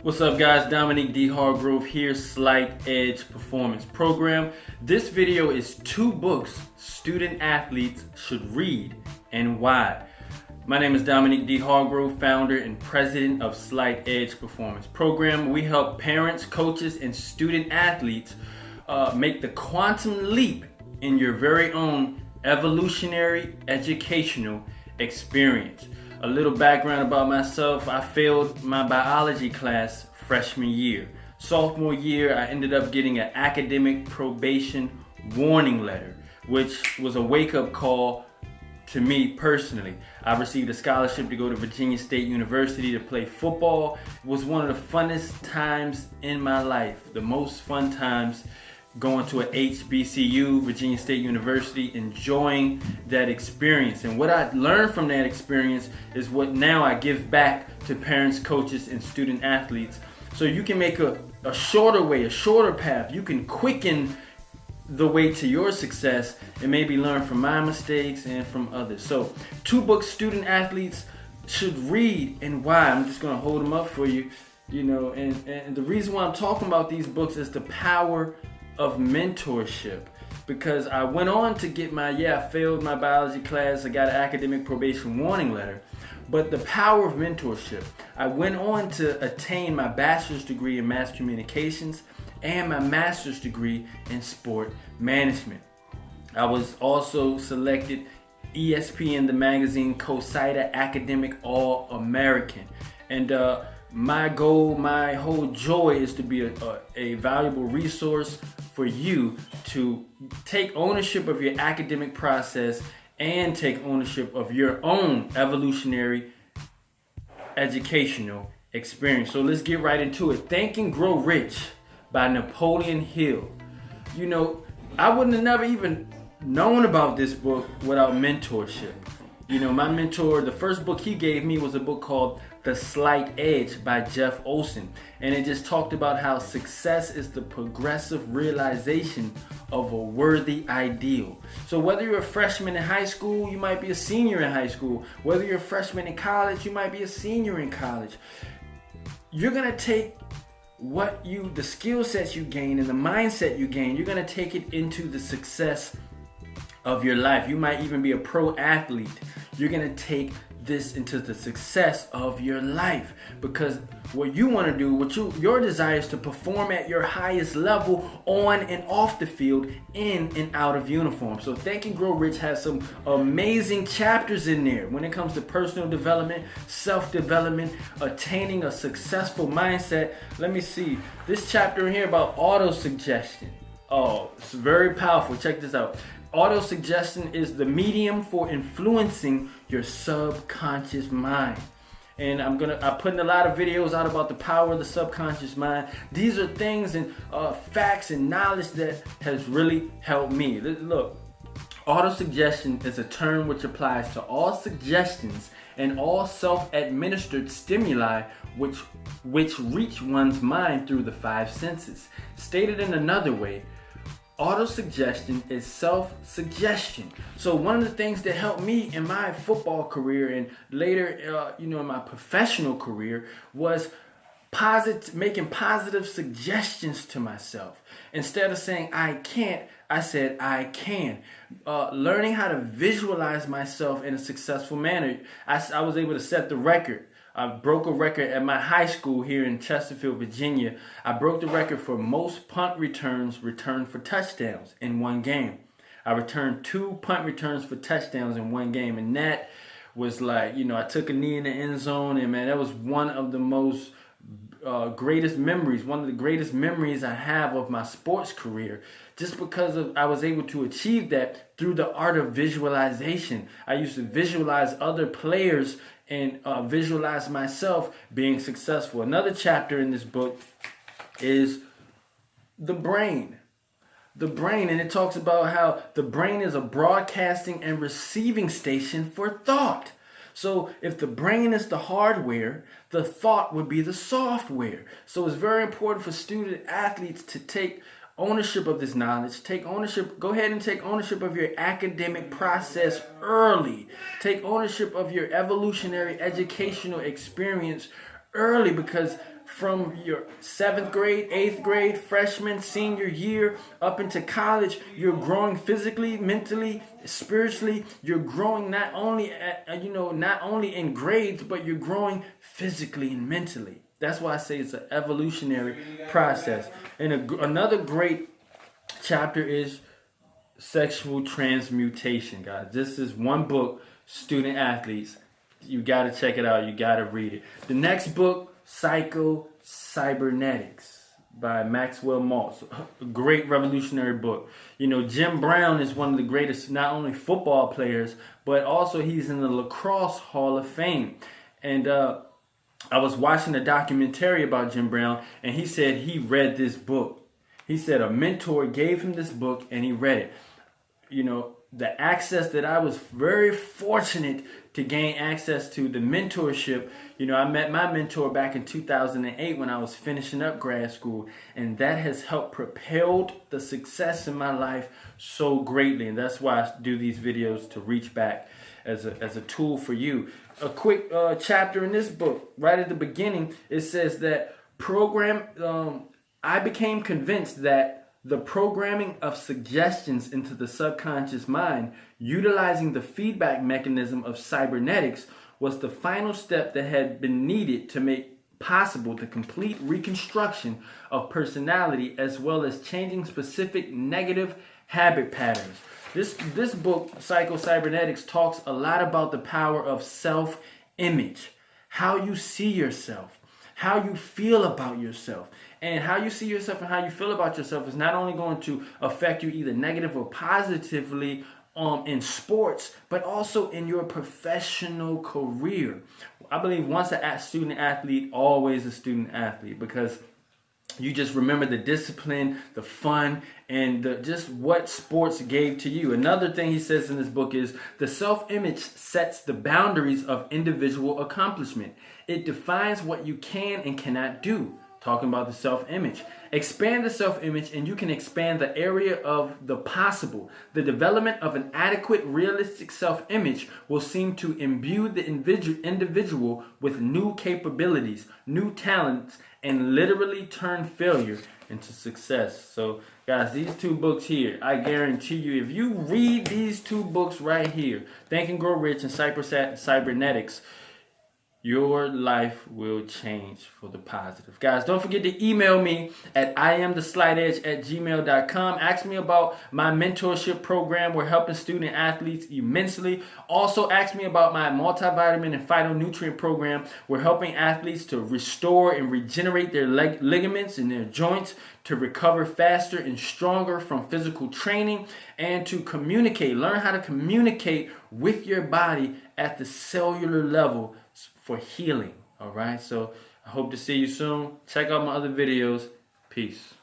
What's up guys, Dominique D. Hargrove here, Slight Edge Performance Program. This video is 2 books student athletes should read and why. My name is Dominique D. Hargrove, founder and president of Slight Edge Performance Program. We help parents, coaches, and student athletes make the quantum leap in your very own evolutionary educational experience. A little background about myself: I failed my biology class freshman year. Sophomore year, I ended up getting an academic probation warning letter, which was a wake-up call to me personally. I received a scholarship to go to Virginia State University to play football. It was one of the funnest times in my life, the most fun times, going to a HBCU, Virginia State University, enjoying that experience. And what I learned from that experience is what now I give back to parents, coaches, and student athletes. So you can make a shorter way, a shorter path. You can quicken the way to your success and maybe learn from my mistakes and from others. So 2 books student athletes should read and why. I'm just gonna hold them up for you, and the reason why I'm talking about these books is the power of mentorship, because I went on to get I failed my biology class, I got an academic probation warning letter, but the power of mentorship. I went on to attain my bachelor's degree in mass communications and my master's degree in sport management. I was also selected ESPN the magazine co-cider academic All-American, and my goal, my whole joy is to be a valuable resource for you to take ownership of your academic process and take ownership of your own evolutionary educational experience. So let's get right into it. Think and Grow Rich by Napoleon Hill. I wouldn't have never even known about this book without mentorship. My mentor, the first book he gave me was a book called The Slight Edge by Jeff Olson. And it just talked about how success is the progressive realization of a worthy ideal. So whether you're a freshman in high school, you might be a senior in high school. Whether you're a freshman in college, you might be a senior in college. You're going to take the skill sets you gain and the mindset you gain, you're going to take it into the success of your life. You might even be a pro athlete. You're going to take this into the success of your life, because what you want to do, your desire is to perform at your highest level on and off the field, in and out of uniform. So Think and Grow Rich has some amazing chapters in there when it comes to personal development, self-development, attaining a successful mindset. Let me see this chapter in here about auto-suggestion. Oh, it's very powerful. Check this out. Auto-suggestion is the medium for influencing your subconscious mind. And I'm putting a lot of videos out about the power of the subconscious mind. These are things and facts and knowledge that has really helped me. Look, auto-suggestion is a term which applies to all suggestions and all self-administered stimuli which reach one's mind through the 5 senses. Stated in another way, auto-suggestion is self-suggestion. So one of the things that helped me in my football career and later, in my professional career was making positive suggestions to myself. Instead of saying I can't, I said I can. Learning how to visualize myself in a successful manner. I was able to set the record. I broke a record at my high school here in Chesterfield, Virginia. I broke the record for most punt returns returned for touchdowns in one game. I returned 2 punt returns for touchdowns in one game. And that was like, I took a knee in the end zone. And man, that was one of the most greatest memories. One of the greatest memories I have of my sports career. Just because I was able to achieve that through the art of visualization. I used to visualize other players and visualize myself being successful. Another chapter in this book is the brain. The brain, and it talks about how the brain is a broadcasting and receiving station for thought. So if the brain is the hardware, the thought would be the software. So it's very important for student athletes to take ownership of this knowledge. Go ahead and take ownership of your academic process early. Take ownership of your evolutionary educational experience early, because from your 7th grade, 8th grade, freshman, senior year, up into college, you're growing physically, mentally, spiritually. You're growing not only not only in grades, but you're growing physically and mentally. That's why I say it's an evolutionary process. And another great chapter is sexual transmutation, guys. This is one book, student athletes. You got to check it out. You got to read it. The next book, Psycho-Cybernetics by Maxwell Maltz. A great revolutionary book. Jim Brown is one of the greatest, not only football players, but also he's in the Lacrosse Hall of Fame. And I was watching a documentary about Jim Brown, and he said he read this book. He said a mentor gave him this book, and he read it. The access that I was very fortunate to gain access to, the mentorship. I met my mentor back in 2008 when I was finishing up grad school, and that has helped propelled the success in my life so greatly. And that's why I do these videos, to reach back as a tool for you. A quick chapter in this book, right at the beginning, it says that I became convinced that the programming of suggestions into the subconscious mind, utilizing the feedback mechanism of cybernetics, was the final step that had been needed to make possible the complete reconstruction of personality, as well as changing specific negative habit patterns. This book, Psycho-Cybernetics, talks a lot about the power of self-image, how you see yourself, how you feel about yourself. And how you see yourself and how you feel about yourself is not only going to affect you either negative or positively in sports, but also in your professional career. I believe once a student athlete, always a student athlete, because you just remember the discipline, the fun, and just what sports gave to you. Another thing he says in this book is the self-image sets the boundaries of individual accomplishment. It defines what you can and cannot do. Talking about the self-image. Expand the self-image and you can expand the area of the possible. The development of an adequate, realistic self-image will seem to imbue the individual with new capabilities, new talents, and literally turn failure into success. So, guys, these two books here, I guarantee you, if you read these two books right here, Think and Grow Rich and Cybernetics, your life will change for the positive. Guys, don't forget to email me at iamtheslightedge@gmail.com. Ask me about my mentorship program. We're helping student athletes immensely. Also, ask me about my multivitamin and phytonutrient program. We're helping athletes to restore and regenerate their ligaments and their joints, to recover faster and stronger from physical training, and to learn how to communicate with your body at the cellular level for healing. All right, so I hope to see you soon. Check out my other videos. Peace.